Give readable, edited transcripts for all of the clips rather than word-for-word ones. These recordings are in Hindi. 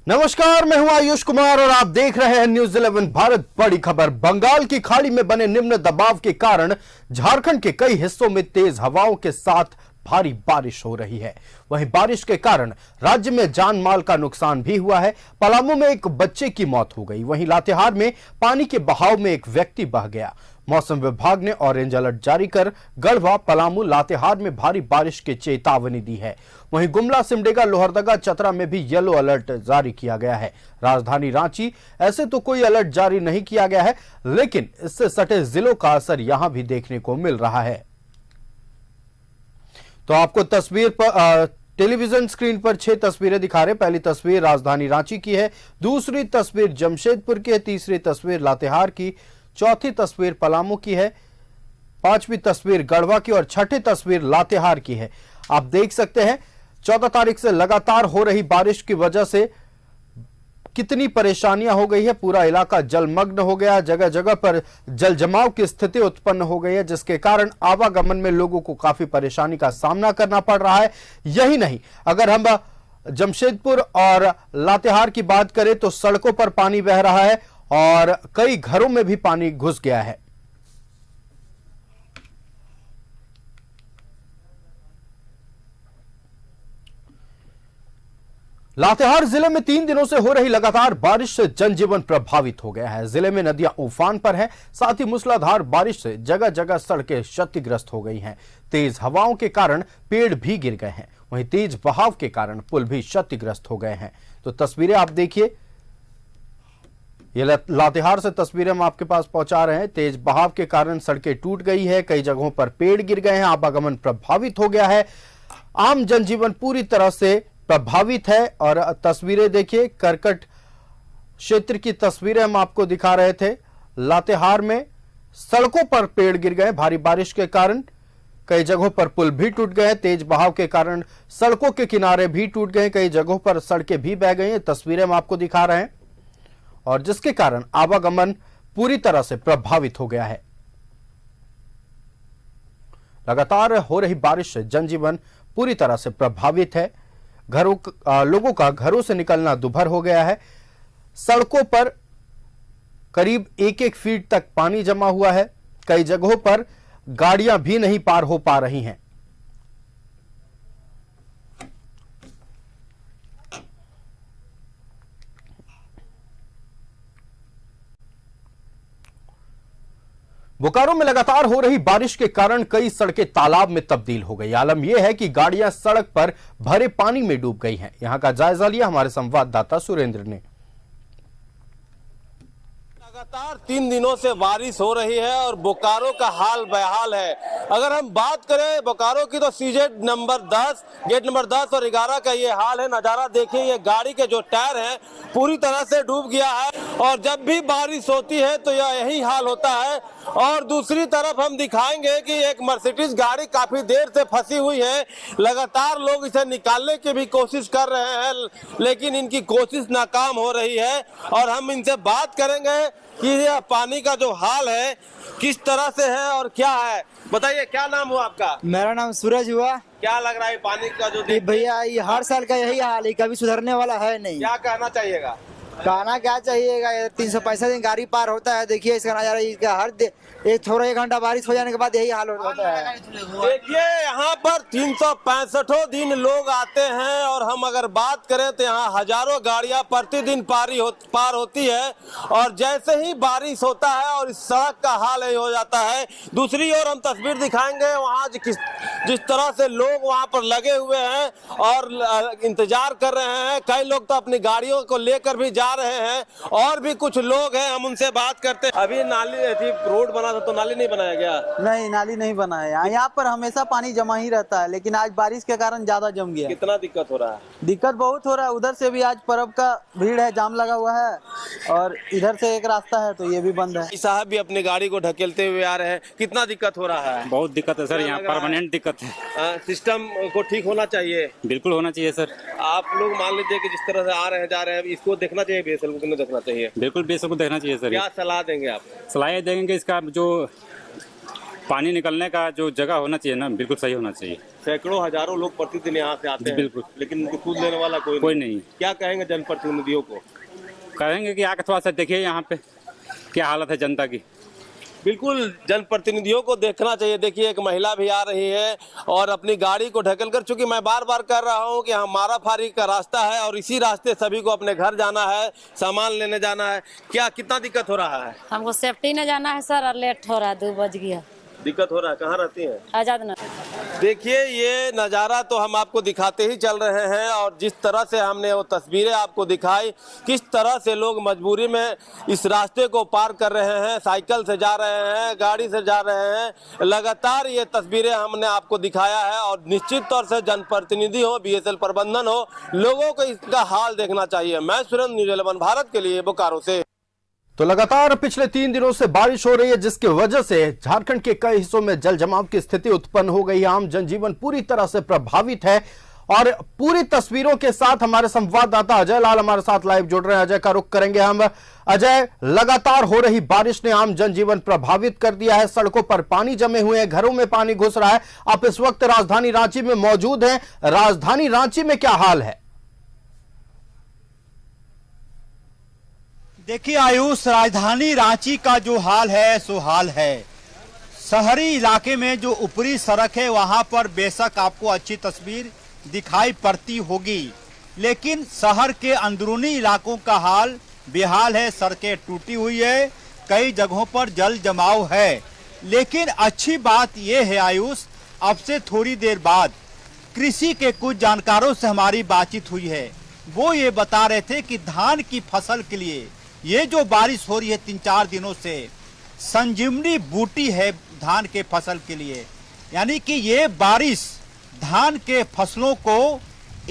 नमस्कार, मैं हूं आयुष कुमार और आप देख रहे हैं न्यूज 11 भारत। बड़ी खबर, बंगाल की खाड़ी में बने निम्न दबाव के कारण झारखंड के कई हिस्सों में तेज हवाओं के साथ भारी बारिश हो रही है। वहीं बारिश के कारण राज्य में जान माल का नुकसान भी हुआ है। पलामू में एक बच्चे की मौत हो गई, वहीं लातेहार में पानी के बहाव में एक व्यक्ति बह गया। मौसम विभाग ने ऑरेंज अलर्ट जारी कर गढ़वा, पलामू, लातेहार में भारी बारिश की चेतावनी दी है। वहीं गुमला, सिमडेगा, लोहरदगा, चतरा में भी येलो अलर्ट जारी किया गया है। राजधानी रांची ऐसे तो कोई अलर्ट जारी नहीं किया गया है, लेकिन इससे सटे जिलों का असर यहां भी देखने को मिल रहा है। तो आपको तस्वीर पर टेलीविजन स्क्रीन पर 6 तस्वीरें दिखा रहे। पहली तस्वीर राजधानी रांची की है, दूसरी तस्वीर जमशेदपुर की है, तीसरी तस्वीर लातेहार की, चौथी तस्वीर पलामू की है, पांचवी तस्वीर गढ़वा की और छठी तस्वीर लातेहार की है। आप देख सकते हैं 14 तारीख से लगातार हो रही बारिश की वजह से कितनी परेशानियां हो गई है। पूरा इलाका जलमग्न हो गया, जगह जगह पर जल जमाव की स्थिति उत्पन्न हो गई है, जिसके कारण आवागमन में लोगों को काफी परेशानी का सामना करना पड़ रहा है। यही नहीं, अगर हम जमशेदपुर और लातेहार की बात करें तो सड़कों पर पानी बह रहा है और कई घरों में भी पानी घुस गया है। लातेहार जिले में 3 दिनों से हो रही लगातार बारिश से जनजीवन प्रभावित हो गया है। जिले में नदियां उफान पर हैं, साथ ही मूसलाधार बारिश से जगह जगह सड़कें क्षतिग्रस्त हो गई हैं। तेज हवाओं के कारण पेड़ भी गिर गए हैं, वहीं तेज बहाव के कारण पुल भी क्षतिग्रस्त हो गए हैं। तो तस्वीरें आप देखिए, ये लातेहार से तस्वीरें हम आपके पास पहुंचा रहे हैं। तेज बहाव के कारण सड़कें टूट गई है, कई जगहों पर पेड़ गिर गए हैं, आवागमन प्रभावित हो गया है, आम जनजीवन पूरी तरह से प्रभावित है। और तस्वीरें देखिए, करकट क्षेत्र की तस्वीरें हम आपको दिखा रहे थे। लातेहार में सड़कों पर पेड़ गिर गए, भारी बारिश के कारण कई जगहों पर पुल भी टूट गए, तेज बहाव के कारण सड़कों के किनारे भी टूट गए, कई जगहों पर सड़कें भी बह गई हैं। तस्वीरें हम आपको दिखा रहे हैं, और जिसके कारण आवागमन पूरी तरह से प्रभावित हो गया है। लगातार हो रही बारिश से जनजीवन पूरी तरह से प्रभावित है। लोगों का घरों से निकलना दुभर हो गया है। सड़कों पर करीब 1-1 फीट तक पानी जमा हुआ है, कई जगहों पर गाड़ियां भी नहीं पार हो पा रही हैं। बोकारो में लगातार हो रही बारिश के कारण कई सड़कें तालाब में तब्दील हो गई। आलम यह है कि गाड़ियां सड़क पर भरे पानी में डूब गई हैं। यहां का जायजा लिया हमारे संवाददाता सुरेंद्र ने। लगातार 3 दिनों से बारिश हो रही है और बोकारो का हाल बेहाल है। अगर हम बात करें बोकारो की तो सीजेड नंबर 10, गेट नंबर 10 और 11 का ये हाल है। नज़ारा देखिए, ये गाड़ी के जो टायर हैं पूरी तरह से डूब गया है और जब भी बारिश होती है तो यही हाल होता है। और दूसरी तरफ हम दिखाएंगे कि एक मर्सिडीज गाड़ी काफी देर से फंसी हुई है। लगातार लोग इसे निकालने की भी कोशिश कर रहे हैं, लेकिन इनकी कोशिश नाकाम हो रही है। और हम इनसे बात करेंगे कि यह पानी का जो हाल है किस तरह से है और क्या है। बताइए, क्या नाम हुआ आपका? मेरा नाम सूरज हुआ। क्या लग रहा है पानी का जो भैया ये हर साल का यही हाल है, कभी सुधरने वाला है नहीं। क्या कहना चाहिएगा? कहना क्या चाहिएगा, 365 दिन गाड़ी पार होता है। देखिए इसका नजारा, इसका हर एक थोड़ा 1 घंटा बारिश हो जाने के बाद यही हाल होता है। देखिए यहाँ पर 365 दिन लोग आते हैं और हम अगर बात करें तो यहाँ हजारों गाड़ियाँ प्रतिदिन पार होती है। और जैसे ही बारिश होता है और इस सड़क का हाल ही हो जाता है। दूसरी ओर हम तस्वीर दिखाएंगे वहाँ जिस तरह से लोग वहाँ पर लगे हुए हैं और इंतजार कर रहे हैं। कई लोग तो अपनी गाड़ियों को लेकर भी जा रहे हैं और भी कुछ लोग हैं, हम उनसे बात करते हैं। अभी नाली थी, रोड बना था तो नाली नहीं बनाया गया? नहीं, नाली नहीं बना है। यहाँ पर हमेशा पानी जमा ही रहता है, लेकिन आज बारिश के कारण ज्यादा जम गया। कितना दिक्कत हो रहा है? दिक्कत बहुत हो रहा है। उधर से भी आज पर्व का भीड़ है, जाम लगा हुआ है और इधर से एक रास्ता है तो ये भी बंद है। साहब भी अपनी गाड़ी को ढकेलते हुए आ रहे हैं। कितना दिक्कत हो रहा है? बहुत दिक्कत है सर, यहाँ परमानेंट दिक्कत है। सिस्टम को ठीक होना चाहिए। बिल्कुल होना चाहिए सर। आप लोग मान लीजिए कि जिस तरह से आ रहे हैं जा रहे हैं, इसको देखना चाहिए, बीएसएल को नहीं देखना चाहिए? बिल्कुल बीएसएल को देखना चाहिए सर। क्या सलाह देंगे आप? सलाह देंगे इसका जो पानी निकलने का जो जगह होना चाहिए ना, बिल्कुल सही होना चाहिए। सैकड़ों हजारों लोग प्रतिदिन यहाँ से आते हैं, बिल्कुल। लेकिन उनको सूद लेने वाला कोई नहीं। क्या कहेंगे जनप्रतिनिधियों को? कहेंगे कि आके थोड़ा सा देखिए यहाँ पे क्या हालत है जनता की। बिल्कुल, जनप्रतिनिधियों को देखना चाहिए। देखिए, एक महिला भी आ रही है और अपनी गाड़ी को ढकल कर, चूंकि मैं बार बार कह रहा हूं कि हमारा फारी का रास्ता है और इसी रास्ते सभी को अपने घर जाना है, सामान लेने जाना है। क्या कितना दिक्कत हो रहा है? हमको सेफ्टी में जाना है सर, और लेट हो रहा है, 2 बज गया। दिक्कत हो रहा है? कहाँ रहती हैं? आजाद नगर। देखिए, ये नज़ारा तो हम आपको दिखाते ही चल रहे हैं और जिस तरह से हमने वो तस्वीरें आपको दिखाई, किस तरह से लोग मजबूरी में इस रास्ते को पार कर रहे हैं, साइकिल से जा रहे हैं, गाड़ी से जा रहे हैं। लगातार ये तस्वीरें हमने आपको दिखाया है और निश्चित तौर से जनप्रतिनिधि हो, बीएसएल प्रबंधन हो, लोगों को इसका हाल देखना चाहिए। मैं सुरेंद्र, न्यूज़ 11 भारत के लिए बोकारो से। तो लगातार पिछले 3 दिनों से बारिश हो रही है, जिसकी वजह से झारखंड के कई हिस्सों में जल जमाव की स्थिति उत्पन्न हो गई है। आम जनजीवन पूरी तरह से प्रभावित है और पूरी तस्वीरों के साथ हमारे संवाददाता अजय लाल हमारे साथ लाइव जुड़ रहे हैं। अजय का रुख करेंगे हम। अजय, लगातार हो रही बारिश ने आम जनजीवन प्रभावित कर दिया है, सड़कों पर पानी जमे हुए हैं, घरों में पानी घुस रहा है। आप इस वक्त राजधानी रांची में मौजूद हैं। राजधानी रांची में क्या हाल है? देखिए आयुष, राजधानी रांची का जो हाल है सो हाल है। शहरी इलाके में जो ऊपरी सड़क है वहां पर बेशक आपको अच्छी तस्वीर दिखाई पड़ती होगी, लेकिन शहर के अंदरूनी इलाकों का हाल बेहाल है। सड़कें टूटी हुई है, कई जगहों पर जल जमाव है। लेकिन अच्छी बात यह है आयुष, अब से थोड़ी देर बाद कृषि के कुछ जानकारों से हमारी बातचीत हुई है। वो ये बता रहे थे कि धान की फसल के लिए ये जो बारिश हो रही है 3-4 दिनों से, संजीवनी बूटी है धान के फसल के लिए। यानी कि ये बारिश धान के फसलों को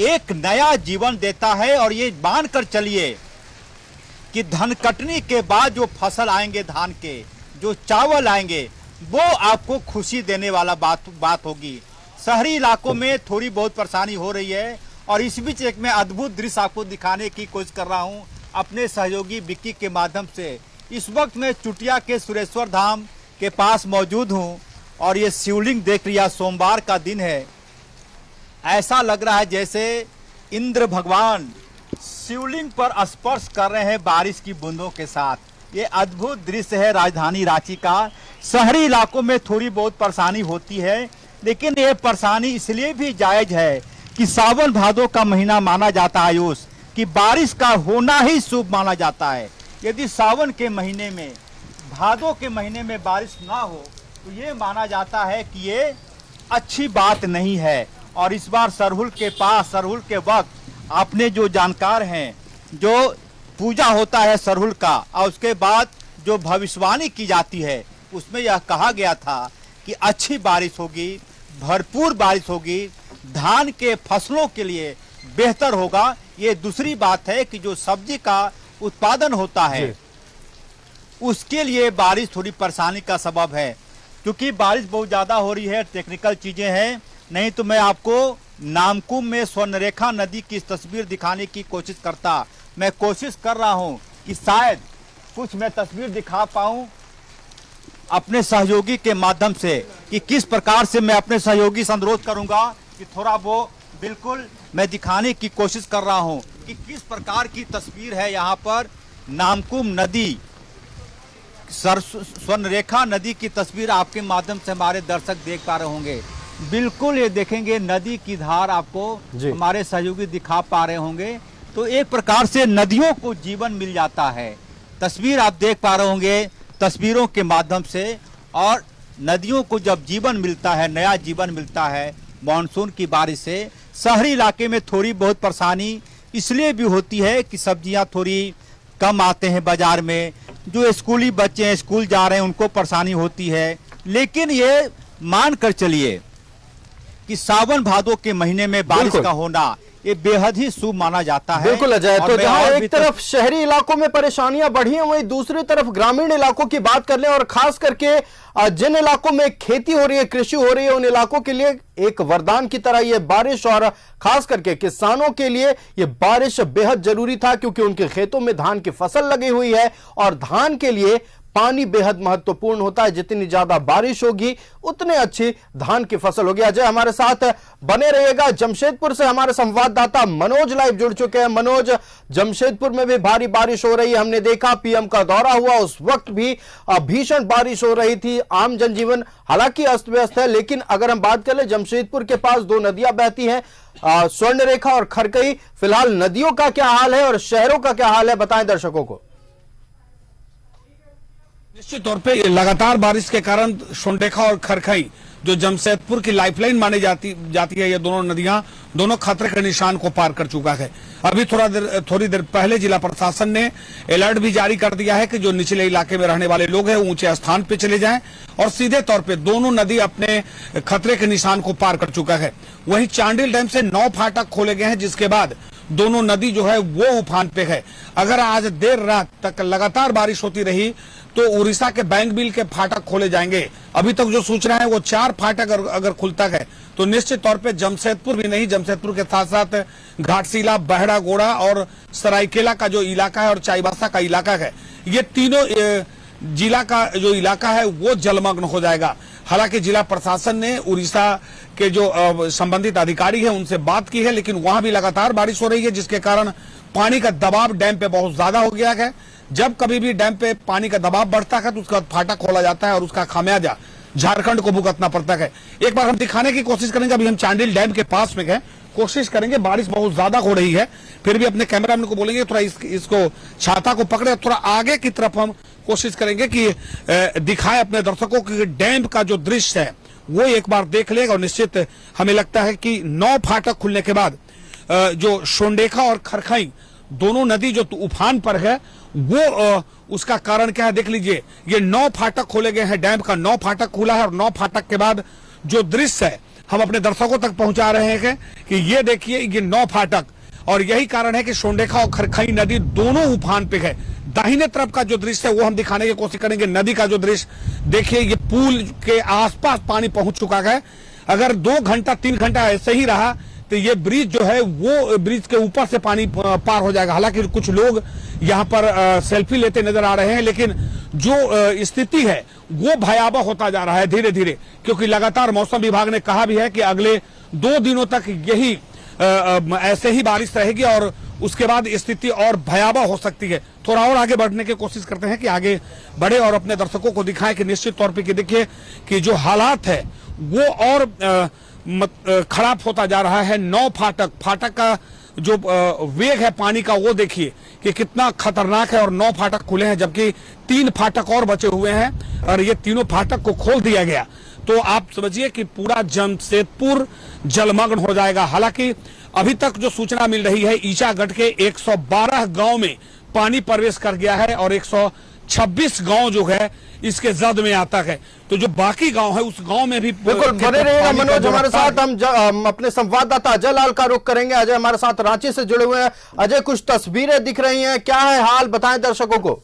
एक नया जीवन देता है और ये मान कर चलिए कि धन कटनी के बाद जो फसल आएंगे, धान के जो चावल आएंगे, वो आपको खुशी देने वाला बात होगी। शहरी इलाकों में थोड़ी बहुत परेशानी हो रही है और इस बीच एक मैं अद्भुत दृश्य आपको दिखाने की कोशिश कर रहा हूं अपने सहयोगी विक्की के माध्यम से। इस वक्त मैं चुटिया के सुरेश्वर धाम के पास मौजूद हूं और ये शिवलिंग देख लिया, सोमवार का दिन है। ऐसा लग रहा है जैसे इंद्र भगवान शिवलिंग पर स्पर्श कर रहे हैं बारिश की बूंदों के साथ। ये अद्भुत दृश्य है राजधानी रांची का। शहरी इलाकों में थोड़ी बहुत परेशानी होती है, लेकिन ये परेशानी इसलिए भी जायज है कि सावन भादों का महीना माना जाता है आयुष, कि बारिश का होना ही शुभ माना जाता है। यदि सावन के महीने में, भादों के महीने में बारिश ना हो तो ये माना जाता है कि ये अच्छी बात नहीं है। और इस बार सरहुल के पास, सरहुल के वक्त आपने जो जानकार हैं, जो पूजा होता है सरहुल का और उसके बाद जो भविष्यवाणी की जाती है, उसमें यह कहा गया था कि अच्छी बारिश होगी, भरपूर बारिश होगी, धान के फसलों के लिए बेहतर होगा। ये दूसरी बात है कि जो सब्जी का उत्पादन होता है उसके लिए बारिश थोड़ी परेशानी का सबब है, क्योंकि बारिश बहुत ज्यादा हो रही है। टेक्निकल चीजें हैं, नहीं तो मैं आपको नामकुम में स्वर्णरेखा नदी की तस्वीर दिखाने की कोशिश करता। मैं कोशिश कर रहा हूं कि शायद कुछ मैं तस्वीर दिखा पाऊं अपने सहयोगी के माध्यम से, कि किस प्रकार से मैं अपने सहयोगी से अनुरोध करूंगा कि थोड़ा वो बिल्कुल मैं दिखाने की कोशिश कर रहा हूं कि किस प्रकार की तस्वीर है। यहाँ पर नामकुम नदी, स्वर्णरेखा नदी की तस्वीर आपके माध्यम से हमारे दर्शक देख पा रहे होंगे। बिल्कुल ये देखेंगे नदी की धार आपको हमारे सहयोगी दिखा पा रहे होंगे। तो एक प्रकार से नदियों को जीवन मिल जाता है। तस्वीर आप देख पा रहे होंगे तस्वीरों के माध्यम से। और नदियों को जब जीवन मिलता है, नया जीवन मिलता है मानसून की बारिश से, शहरी इलाके में थोड़ी बहुत परेशानी इसलिए भी होती है कि सब्जियां थोड़ी कम आते हैं बाजार में। जो स्कूली बच्चे हैं, स्कूल जा रहे हैं, उनको परेशानी होती है। लेकिन ये मान कर चलिए कि सावन भादों के महीने में बारिश का होना ये बेहद ही शुभ माना जाता है। बिल्कुल अजय, तो जहां एक तरफ शहरी इलाकों में परेशानियां बढ़ी हैं, वहीं दूसरी तरफ ग्रामीण इलाकों की बात कर लें और खास करके जिन इलाकों में खेती हो रही है, कृषि हो रही है, उन इलाकों के लिए एक वरदान की तरह ये बारिश, और खास करके किसानों के लिए ये बारिश बेहद जरूरी था, क्योंकि उनके खेतों में धान की फसल लगी हुई है और धान के लिए पानी बेहद महत्वपूर्ण होता है। जितनी ज्यादा बारिश होगी उतने अच्छी धान की फसल होगी। अजय हमारे साथ बने रहिएगा। जमशेदपुर से हमारे संवाददाता मनोज लाइव जुड़ चुके हैं। मनोज, जमशेदपुर में भी भारी बारिश हो रही है। हमने देखा पीएम का दौरा हुआ, उस वक्त भी भीषण बारिश हो रही थी। आम जनजीवन हालांकि अस्त व्यस्त है, लेकिन अगर हम बात करें जमशेदपुर के पास दो नदियां बहती हैं, स्वर्णरेखा और खरकई। फिलहाल नदियों का क्या हाल है और शहरों का क्या हाल है, बताएं दर्शकों को। निश्चित तौर पे लगातार बारिश के कारण स्वर्णरेखा और खरखई जो जमशेदपुर की लाइफलाइन मानी जाती है, ये दोनों नदियां दोनों खतरे के निशान को पार कर चुका है। अभी थोड़ी देर पहले जिला प्रशासन ने अलर्ट भी जारी कर दिया है कि जो निचले इलाके में रहने वाले लोग हैं ऊंचे स्थान पे चले जाएं, और सीधे तौर पे दोनों नदी अपने खतरे के निशान को पार कर चुका है। वहीं चांडिल डैम से 9 फाटक खोले गए हैं, जिसके बाद दोनों नदी जो है वो उफान पे है। अगर आज देर रात तक लगातार बारिश होती रही तो उड़ीसा के बैंगबिल के फाटक खोले जाएंगे। अभी तक जो सूचना है वो 4 फाटक अगर खुलता है तो निश्चित तौर पे जमशेदपुर भी नहीं, जमशेदपुर के साथ साथ घाटशिला, बहड़ा गोड़ा और सरायकेला का जो इलाका है और चाईबासा का इलाका है, ये तीनों जिला का जो इलाका है वो जलमग्न हो जाएगा। हालांकि जिला प्रशासन ने उड़ीसा के जो संबंधित अधिकारी है उनसे बात की है, लेकिन वहां भी लगातार बारिश हो रही है, जिसके कारण पानी का दबाव डैम पे बहुत ज्यादा हो गया है। जब कभी भी डैम पे पानी का दबाव बढ़ता है तो उसका फाटक खोला जाता है और उसका खामियाजा झारखंड को भुगतना पड़ता है। एक बार हम दिखाने की कोशिश करेंगे, अभी हम चांडिल डैम के पास में गए, कोशिश करेंगे, बारिश बहुत ज्यादा हो रही है, फिर भी अपने कैमरामैन को बोलेंगे थोड़ा इसको छाता को पकड़े, थोड़ा आगे की तरफ हम कोशिश करेंगे कि दिखाएं अपने दर्शकों की डैम का जो दृश्य है वो एक बार देख लेगा। और निश्चित हमें लगता है कि 9 फाटक खुलने के बाद जो स्वर्णरेखा और खरखई दोनों नदी जो उफान पर है वो उसका कारण क्या है देख लीजिए। ये 9 फाटक खोले गए हैं, डैम का 9 फाटक खुला है और 9 फाटक के बाद जो दृश्य है हम अपने दर्शकों तक पहुंचा रहे हैं कि ये देखिए ये 9 फाटक, और यही कारण है कि स्वर्णरेखा और खरखई नदी दोनों उफान पे है। दाहिने तरफ का जो दृश्य है वो हम दिखाने की कोशिश करेंगे। नदी का जो दृश्य देखिए, ये पुल के आसपास पानी पहुंच चुका है। अगर 2 घंटा 3 घंटा ऐसे ही रहा तो ये ब्रिज जो है वो ब्रिज के ऊपर से पानी पार हो जाएगा। हालांकि कुछ लोग यहाँ पर सेल्फी लेते नजर आ रहे हैं, लेकिन जो स्थिति है वो भयावह होता जा रहा है धीरे धीरे, क्योंकि लगातार मौसम विभाग ने कहा भी है कि अगले 2 दिनों तक यही ऐसे ही बारिश रहेगी और उसके बाद स्थिति और भयावह हो सकती है। थोड़ा और आगे बढ़ने की कोशिश करते हैं कि आगे बढ़े और अपने दर्शकों को दिखाएं कि निश्चित तौर पे कि देखिए कि जो हालात है वो और खराब होता जा रहा है। 9 फाटक का जो वेग है पानी का वो देखिए कि कितना खतरनाक है, और 9 फाटक खुले हैं जबकि 3 फाटक और बचे हुए हैं, और ये तीनों फाटक को खोल दिया गया तो आप समझिए कि पूरा जमशेदपुर जलमग्न हो जाएगा। हालांकि अभी तक जो सूचना मिल रही है, ईचागढ़ के 112 गांव में पानी प्रवेश कर गया है और 126 गांव जो है इसके जद में आता है, तो जो बाकी गांव है उस गांव में भी बिल्कुल बने रहेगा मनोज हमारे साथ। हम अपने संवाददाता अजय लाल का रुख करेंगे। अजय हमारे साथ रांची से जुड़े हुए हैं। अजय, कुछ तस्वीरें दिख रही हैं, क्या है हाल, बताएं दर्शकों को।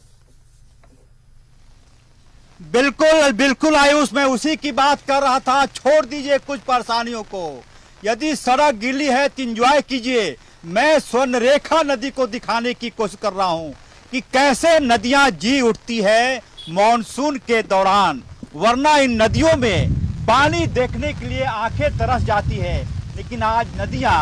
बिल्कुल आयुष, मैं उसी की बात कर रहा था। छोड़ दीजिए कुछ परेशानियों को, यदि सड़क गीली है तो एंजॉय कीजिए। मैं स्वर्णरेखा नदी को दिखाने की कोशिश कर रहा हूं कि कैसे नदियां जी उठती है मॉनसून के दौरान, वरना इन नदियों में पानी देखने के लिए आंखें तरस जाती है, लेकिन आज नदियां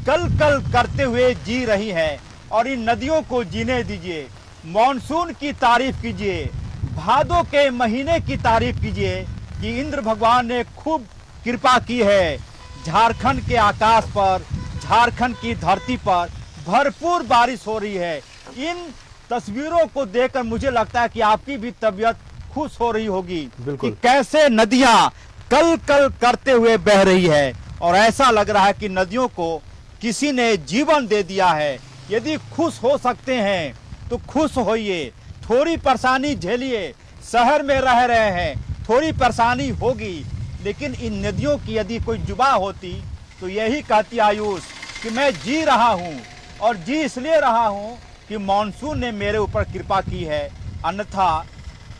कल करते हुए जी रही हैं। और इन नदियों को जीने दीजिए, मॉनसून की तारीफ कीजिए, भादों के महीने की तारीफ कीजिए कि इंद्र भगवान ने खूब कृपा की है झारखंड के आकाश पर, झारखंड की धरती पर भरपूर बारिश हो रही है। इन तस्वीरों को देखकर मुझे लगता है कि आपकी भी तबीयत खुश हो रही होगी कि कैसे नदियां कल करते हुए बह रही है, और ऐसा लग रहा है कि नदियों को किसी ने जीवन दे दिया है। यदि खुश हो सकते हैं तो खुश होइए, थोड़ी परेशानी झेलिए, शहर में रह रहे हैं थोड़ी परेशानी होगी, लेकिन इन नदियों की यदि कोई जुबा होती तो यही कहती आयुष कि मैं जी रहा हूं, और जी इसलिए रहा हूं कि मॉनसून ने मेरे ऊपर कृपा की है। अन्यथा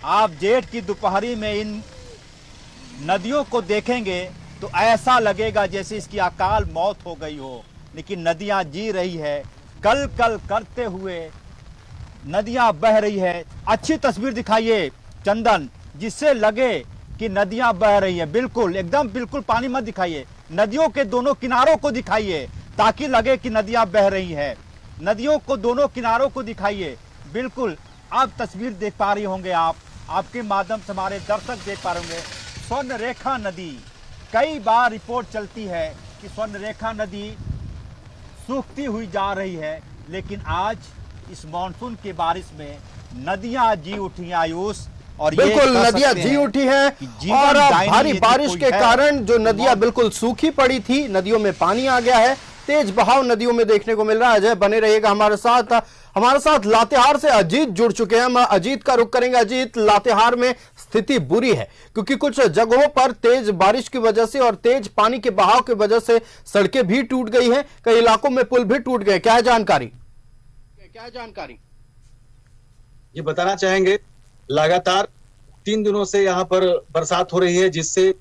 आप जेठ की दोपहरी में इन नदियों को देखेंगे तो ऐसा लगेगा जैसे इसकी अकाल मौत हो गई हो, लेकिन नदियां जी रही है, कल करते हुए नदियां बह रही है। अच्छी तस्वीर दिखाइए चंदन, जिससे लगे कि नदियां बह रही है। बिल्कुल एकदम बिल्कुल पानी मत दिखाइए, नदियों के दोनों किनारों को दिखाइए ताकि लगे कि नदियां बह रही है। नदियों को दोनों किनारों को दिखाइए। बिल्कुल आप तस्वीर देख पा रही होंगे, आपके माध्यम से हमारे दर्शक देख पा रहे होंगे। स्वर्णरेखा नदी, कई बार रिपोर्ट चलती है कि स्वर्णरेखा नदी सूखती हुई जा रही है, लेकिन आज इस मानसून की बारिश में नदियां जी उठी हैं आयुष। और ये बिल्कुल कह नदियां सकते जी हैं उठी हैं कि जीवन और दायिनी भारी यदि बारिश कोई के है, कारण जो नदियां बिल्कुल सूखी पड़ी थी, नदियों में पानी आ गया है। तेज बहाव नदियों में देखने को मिल रहा है। अजय बने रहिएगा हमारे साथ लातेहार से अजीत जुड़ चुके हैं। हम अजीत का रुख करेंगे। अजीत, लातेहार में स्थिति बुरी है क्योंकि कुछ जगहों पर तेज बारिश की वजह से और तेज पानी के बहाव की वजह से सड़कें भी टूट गई हैं, कई इलाकों में पुल भी टूट गए। क्या है जानकारी? ये बताना चाहेंगे, लगातार 3 दिनों से यहाँ पर बरसात हो रही है, जिससे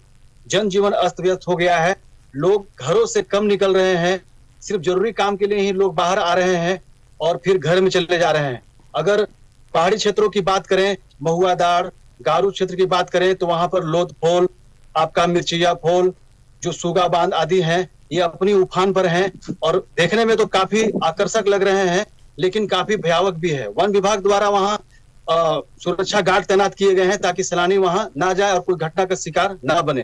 जनजीवन अस्त व्यस्त हो गया है। लोग घरों से कम निकल रहे हैं, सिर्फ जरूरी काम के लिए ही लोग बाहर आ रहे हैं और फिर घर में चले जा रहे हैं। अगर पहाड़ी क्षेत्रों की बात करें, महुआदार, गारू क्षेत्र की बात करें, तो वहां पर लोध फोल, आपका मिर्चिया फोल, जो सुगा बांध आदि हैं, ये अपनी उफान पर हैं और देखने में तो काफी आकर्षक लग रहे हैं, लेकिन काफी भयावह भी है। वन विभाग द्वारा वहां सुरक्षा गार्ड तैनात किए गए हैं ताकि सैलानी वहां ना जाए और कोई घटना का शिकार ना बने।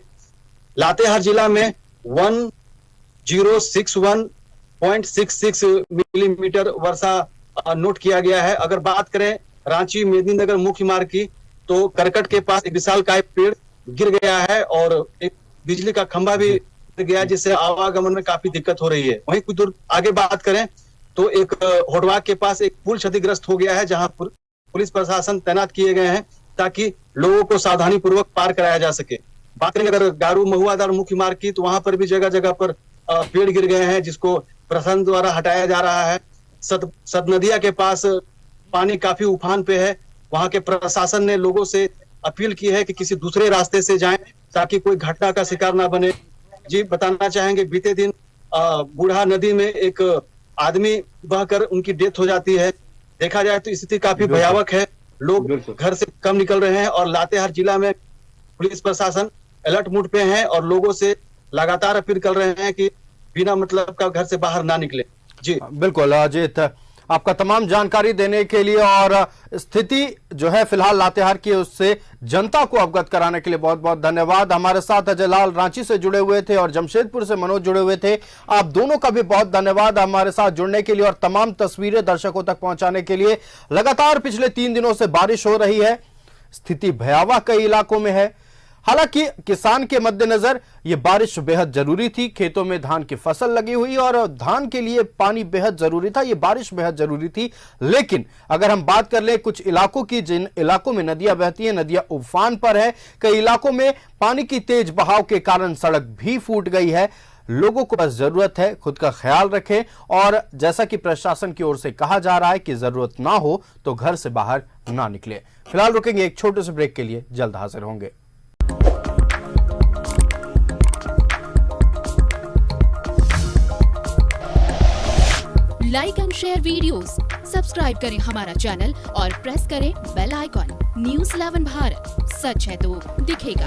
लातेहार जिला में 1061.66 मिलीमीटर वर्षा नोट किया गया है। अगर बात करें रांची मेदिनीनगर मुख्य मार्ग की, तो करकट के पास एक विशालकाय पेड़ गिर गया है और एक बिजली का खंभा भी गिर गया, जिससे आवागमन में काफी दिक्कत हो रही है। वहीं कुछ दूर आगे बात करें तो एक होडवा के पास एक पुल क्षतिग्रस्त हो गया है, जहां पुलिस प्रशासन तैनात किए गए हैं ताकि लोगों को सावधानी पूर्वक पार कराया जा सके। बात करें अगर गारू महुआदार मुख्य मार्ग की, तो वहां पर भी जगह जगह पर पेड़ गिर गए हैं, जिसको प्रशासन द्वारा हटाया जा रहा है। सतनदिया के पास पानी काफी उफान पे है, वहां के प्रशासन ने लोगों से अपील की है कि किसी दूसरे रास्ते से जाएं ताकि कोई घटना का शिकार ना बने। जी बताना चाहेंगे, बीते दिन बूढ़ा नदी में एक आदमी बहकर उनकी डेथ हो जाती है। देखा जाए तो स्थिति काफी भयावह है, लोग घर से कम निकल रहे हैं और लातेहार जिला में पुलिस प्रशासन अलर्ट मोड पे है और लोगों से लगातार अपील कर रहे हैं कि बिना मतलब का घर से बाहर ना निकले। जी बिल्कुल अजीत, आपका तमाम जानकारी देने के लिए और स्थिति जो है फिलहाल लातेहार की, उससे जनता को अवगत कराने के लिए बहुत बहुत धन्यवाद। हमारे साथ अजय लाल रांची से जुड़े हुए थे और जमशेदपुर से मनोज जुड़े हुए थे। आप दोनों का भी बहुत धन्यवाद हमारे साथ जुड़ने के लिए और तमाम तस्वीरें दर्शकों तक पहुंचाने के लिए। लगातार पिछले 3 दिनों से बारिश हो रही है, स्थिति भयावह कई इलाकों में है। हालांकि किसान के मद्देनजर यह बारिश बेहद जरूरी थी। खेतों में धान की फसल लगी हुई और धान के लिए पानी बेहद जरूरी था, यह बारिश बेहद जरूरी थी। लेकिन अगर हम बात कर ले कुछ इलाकों की, जिन इलाकों में नदियां बहती हैं, नदियां उफान पर है, कई इलाकों में पानी की तेज बहाव के कारण सड़क भी फूट गई है। लोगों को बस जरूरत है खुद का ख्याल रखें और जैसा कि प्रशासन की ओर से कहा जा रहा है कि जरूरत ना हो तो घर से बाहर ना निकले। फिलहाल रुकेंगे एक छोटे से ब्रेक के लिए, जल्द हाजिर होंगे। Like and share videos, subscribe करें हमारा चैनल और प्रेस करें बेल आइकॉन। न्यूज़ 11 भारत, सच है तो दिखेगा।